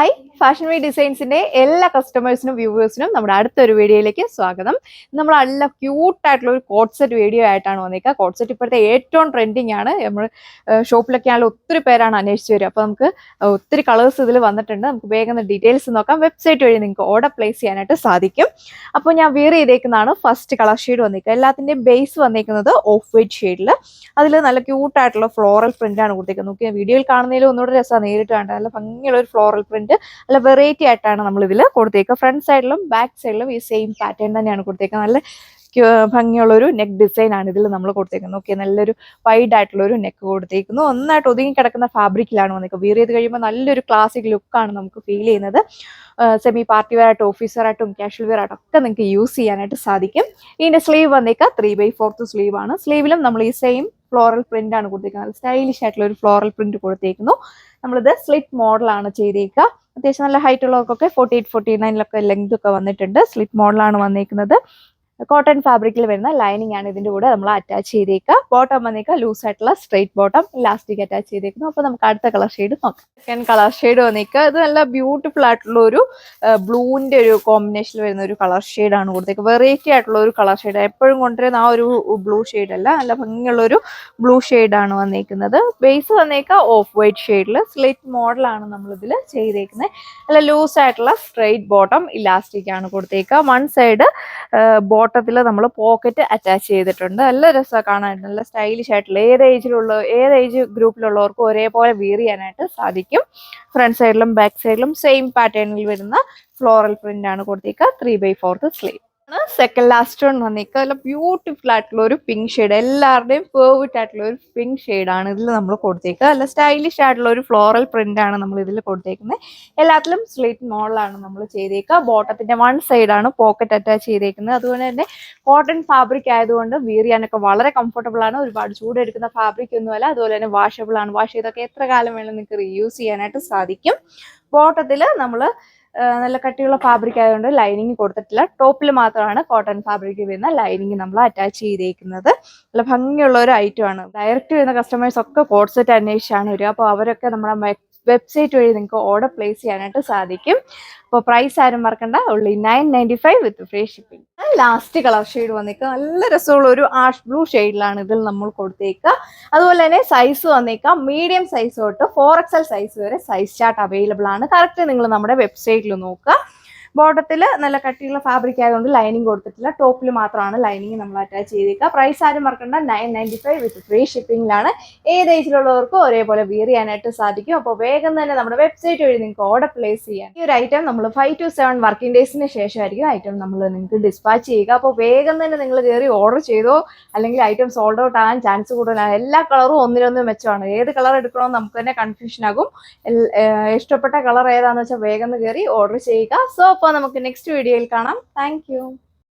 Hi fashion വേ ഡിസൈൻസിന്റെ എല്ലാ കസ്റ്റമേഴ്സിനും വ്യൂവേഴ്സിനും നമ്മുടെ അടുത്തൊരു വീഡിയോയിലേക്ക് സ്വാഗതം. നമ്മൾ നല്ല ക്യൂട്ടായിട്ടുള്ള ഒരു കോട്ട് സെറ്റ് വീഡിയോ ആയിട്ടാണ് വന്നേക്കുക. കോട്ട് സെറ്റ് ഇപ്പോഴത്തെ ഏറ്റവും ട്രെൻഡിങ് ആണ്. നമ്മൾ ഷോപ്പിലൊക്കെ ആണെങ്കിൽ ഒത്തിരി പേരാണ് അന്വേഷിച്ച് വരിക. അപ്പോൾ നമുക്ക് ഒത്തിരി കളേഴ്സ് ഇതിൽ വന്നിട്ടുണ്ട്. നമുക്ക് വേഗം ഡീറ്റെയിൽസ് നോക്കാം. വെബ്സൈറ്റ് വഴി നിങ്ങൾക്ക് ഓർഡർ പ്ലേസ് ചെയ്യാനായിട്ട് സാധിക്കും. അപ്പോൾ ഞാൻ വെയർ ചെയ്തേക്കുന്നതാണ് ഫസ്റ്റ് കളർ ഷെയ്ഡ് വന്നേക്കുക. എല്ലാത്തിൻ്റെയും ബേസ് വന്നേക്കുന്നത് ഓഫ് വൈറ്റ് ഷെയ്ഡിൽ. അതിൽ നല്ല ക്യൂട്ടായിട്ടുള്ള ഫ്ലോറൽ പ്രിന്റ് ആണ് കൊടുത്തേക്കുന്നത്. നോക്കിയാൽ വീഡിയോയിൽ കാണുന്നതിൽ ഒന്നുകൂടെ രസമാണ് നേരിട്ട് കണ്ടത്. നല്ല ഭംഗിയുള്ള ഒരു ഫ്ലോറൽ പ്രിന്റ്, നല്ല വെറൈറ്റി ആയിട്ടാണ് നമ്മൾ ഇതിൽ കൊടുത്തേക്കുക. ഫ്രണ്ട് സൈഡിലും ബാക്ക് സൈഡിലും ഈ സെയിം പാറ്റേൺ തന്നെയാണ് കൊടുത്തേക്കുന്നത്. നല്ല ഭംഗിയുള്ള ഒരു നെക്ക് ഡിസൈൻ ആണ് ഇതിൽ നമ്മൾ കൊടുത്തേക്കുന്നത്. ഓക്കെ, നല്ലൊരു വൈഡ് ആയിട്ടുള്ള ഒരു നെക്ക് കൊടുത്തേക്കുന്നു. ഒന്നായിട്ട് ഒതുങ്ങി കിടക്കുന്ന ഫാബ്രിക്കിലാണ് വന്നേക്കുന്നത്. വെയർ ചെയ്ത് കഴിയുമ്പോൾ നല്ലൊരു ക്ലാസിക് ലുക്കാണ് നമുക്ക് ഫീൽ ചെയ്യുന്നത്. സെമി പാർട്ടി വെയർ ആയിട്ടും ഓഫീസറായിട്ടും കാഷ്വൽ വെയർ ആയിട്ടും ഒക്കെ നിങ്ങൾക്ക് യൂസ് ചെയ്യാനായിട്ട് സാധിക്കും. ഇതിന്റെ സ്ലീവ് വന്നേക്കുക 3/4 സ്ലീവ് ആണ്. സ്ലീവിലും നമ്മൾ ഈ സെയിം ഫ്ലോറൽ പ്രിന്റ് ആണ് കൊടുത്തേക്കുന്നത്. സ്റ്റൈലിഷ് ആയിട്ടുള്ള ഒരു ഫ്ലോറൽ പ്രിന്റ് കൊടുത്തേക്കുന്നു. നമ്മളിത് സ്ലിറ്റ് മോഡലാണ് ചെയ്തേക്കുക. അത്യാവശ്യം നല്ല ഹൈറ്റ് ഉള്ളവർക്കൊക്കെ 48-49 ലെങ്ത് ഒക്കെ വന്നിട്ടുണ്ട്. സ്ലിറ്റ് മോഡലാണ് വന്നേക്കുന്നത്. കോട്ടൺ ഫാബ്രിക്കിൽ വരുന്ന ലൈനിങ് ആണ് ഇതിന്റെ കൂടെ നമ്മൾ അറ്റാച്ച് ചെയ്തേക്കുക. ബോട്ടം വന്നേക്കുക ലൂസ് ആയിട്ടുള്ള സ്ട്രെയിറ്റ് ബോട്ടം, ഇലാസ്റ്റിക് അറ്റാച്ച് ചെയ്തേക്കുന്നു. അപ്പോൾ നമുക്ക് അടുത്ത കളർ ഷെയ്ഡ് നോക്കാം. സെക്കൻഡ് കളർ ഷെയ്ഡ് വന്നേക്കുക. ഇത് നല്ല ബ്യൂട്ടിഫുൾ ആയിട്ടുള്ള ഒരു ബ്ലൂവിന്റെ ഒരു കോമ്പിനേഷനിൽ വരുന്ന ഒരു കളർ ഷെയ്ഡ് ആണ് കൊടുത്തേക്കുക. വെറൈറ്റി ആയിട്ടുള്ള ഒരു കളർ ഷെയ്ഡ്, എപ്പോഴും കൊണ്ടുവരുന്ന ആ ഒരു ബ്ലൂ ഷെയ്ഡ് അല്ല, നല്ല ഭംഗിയുള്ള ഒരു ബ്ലൂ ഷെയ്ഡ് ആണ് വന്നേക്കുന്നത്. ബേസ് വന്നേക്കുക ഓഫ് വൈറ്റ് ഷെയ്ഡിൽ. സ്ലിറ്റ് മോഡലാണ് നമ്മളിതിൽ ചെയ്തേക്കുന്നത്. നല്ല ലൂസ് ആയിട്ടുള്ള സ്ട്രെയിറ്റ് ബോട്ടം, ഇലാസ്റ്റിക് ആണ് കൊടുത്തേക്കുക. വൺ സൈഡ് ബോട്ടത്തിൽ നമ്മൾ പോക്കറ്റ് അറ്റാച്ച് ചെയ്തിട്ടുണ്ട്. നല്ല രസമാണ് കാണാനായിട്ട്. നല്ല സ്റ്റൈലിഷ് ആയിട്ടുള്ള ഏത് ഏജ് ഗ്രൂപ്പിലുള്ളവർക്കും ഒരേപോലെ വെയർ ചെയ്യാനായിട്ട് സാധിക്കും. ഫ്രണ്ട് സൈഡിലും ബാക്ക് സൈഡിലും സെയിം പാറ്റേണിൽ വരുന്ന ഫ്ലോറൽ പ്രിന്റ് ആണ് കൊടുത്തേക്കുക. 3/4 സ്ലീവ്. സെക്കൻഡ് ലാസ്റ്റ് വൺ വന്നേക്കുക. നല്ല ബ്യൂട്ടിഫുൾ ആയിട്ടുള്ള ഒരു പിങ്ക് ഷെയ്ഡ്, എല്ലാവരുടെയും പെർഫെക്റ്റ് ആയിട്ടുള്ള ഒരു പിങ്ക് ഷെയ്ഡാണ് ഇതിൽ നമ്മൾ കൊടുത്തേക്കുക. നല്ല സ്റ്റൈലിഷ് ആയിട്ടുള്ള ഒരു ഫ്ലോറൽ പ്രിന്റ് ആണ് നമ്മൾ ഇതിൽ കൊടുത്തേക്കുന്നത്. എല്ലാത്തിലും സ്ലിറ്റ് മോഡലാണ് നമ്മൾ ചെയ്തേക്കുക. ബോട്ടത്തിന്റെ വൺ സൈഡാണ് പോക്കറ്റ് അറ്റാച്ച് ചെയ്തേക്കുന്നത്. അതുപോലെ തന്നെ കോട്ടൺ ഫാബ്രിക് ആയതുകൊണ്ട് വെയർ ചെയ്യാനൊക്കെ വളരെ കംഫർട്ടബിൾ ആണ്. ഒരുപാട് ചൂടെടുക്കുന്ന ഫാബ്രിക് ഒന്നുമല്ല. അതുപോലെ തന്നെ വാഷബിൾ ആണ്. വാഷ് ചെയ്തൊക്കെ എത്ര കാലം വേണം നിങ്ങൾക്ക് റീയൂസ് ചെയ്യാനായിട്ട് സാധിക്കും. ബോട്ടത്തിൽ നമ്മൾ നല്ല കട്ടിയുള്ള ഫാബ്രിക് ആയതുകൊണ്ട് ലൈനിങ് കൊടുത്തിട്ടില്ല. ടോപ്പിൽ മാത്രമാണ് കോട്ടൺ ഫാബ്രിക് വരുന്ന ലൈനിങ് നമ്മൾ അറ്റാച്ച് ചെയ്തേക്കുന്നത്. നല്ല ഭംഗിയുള്ള ഒരു ഐറ്റം ആണ്. ഡയറക്റ്റ് വരുന്ന കസ്റ്റമേഴ്സ് ഒക്കെ കോട്ട് സെറ്റ് അന്വേഷിച്ചാണ് വരിക. അപ്പോൾ അവരൊക്കെ നമ്മുടെ വെബ്സൈറ്റ് വഴി നിങ്ങൾക്ക് ഓർഡർ പ്ലേസ് ചെയ്യാനായിട്ട് സാധിക്കും. അപ്പോൾ പ്രൈസ് ആരും മറക്കണ്ട, only 995 with free shipping. Last colour shade വന്നേക്കുക. നല്ല രസമുള്ള ഒരു ആഷ് ബ്ലൂ ഷെയ്ഡിലാണ് ഇതിൽ നമ്മൾ കൊടുത്തേക്കുക. അതുപോലെ തന്നെ സൈസ് വന്നേക്കുക മീഡിയം സൈസ് തൊട്ട് 4XL സൈസ് വരെ സൈസ് ചാർട്ട് അവൈലബിൾ ആണ്. കറക്റ്റ് നിങ്ങൾ നമ്മുടെ വെബ്സൈറ്റിൽ നോക്കുക. ബോട്ടത്തിൽ നല്ല കട്ടിയുള്ള ഫാബ്രിക് ആയതുകൊണ്ട് ലൈനിങ് കൊടുത്തിട്ടില്ല. ടോപ്പിൽ മാത്രമാണ് ലൈനിങ് നമ്മൾ അറ്റാച്ച് ചെയ്തേക്കുക. പ്രൈസ് ആരും മറക്കണ്ട, 995 വിത്ത് ഫ്രീ ഷിപ്പിംഗിലാണ്. ഏത് ഏജിലുള്ളവർക്കും ഒരേപോലെ വെയർ ചെയ്യാനായിട്ട് സാധിക്കും. അപ്പോൾ വേഗം തന്നെ നമ്മുടെ വെബ്സൈറ്റ് വഴി നിങ്ങൾക്ക് ഓർഡർ പ്ലേസ് ചെയ്യാം. ഈ ഒരു ഐറ്റം നമ്മൾ 5 to 7 വർക്കിംഗ് ഡേയ്സിന് ശേഷമായിരിക്കും ഐറ്റം നമ്മൾ നിങ്ങൾക്ക് ഡിസ്പാച്ച് ചെയ്യുക. അപ്പോൾ വേഗം തന്നെ നിങ്ങൾ കയറി ഓർഡർ ചെയ്തോ, അല്ലെങ്കിൽ ഐറ്റം സോൾഡ് ഔട്ട് ആകാൻ ചാൻസ് കൂടുതലാണ്. എല്ലാ കളറും ഒന്നിനൊന്നും മെച്ചമാണ്. ഏത് കളർ എടുക്കണമെന്ന് നമുക്ക് തന്നെ കൺഫ്യൂഷൻ ആകും. ഇഷ്ടപ്പെട്ട കളർ ഏതാണെന്ന് വെച്ചാൽ വേഗം കയറി ഓർഡർ ചെയ്യുക. സോ അപ്പോൾ നമുക്ക് നെക്സ്റ്റ് വീഡിയോയിൽ കാണാം. താങ്ക്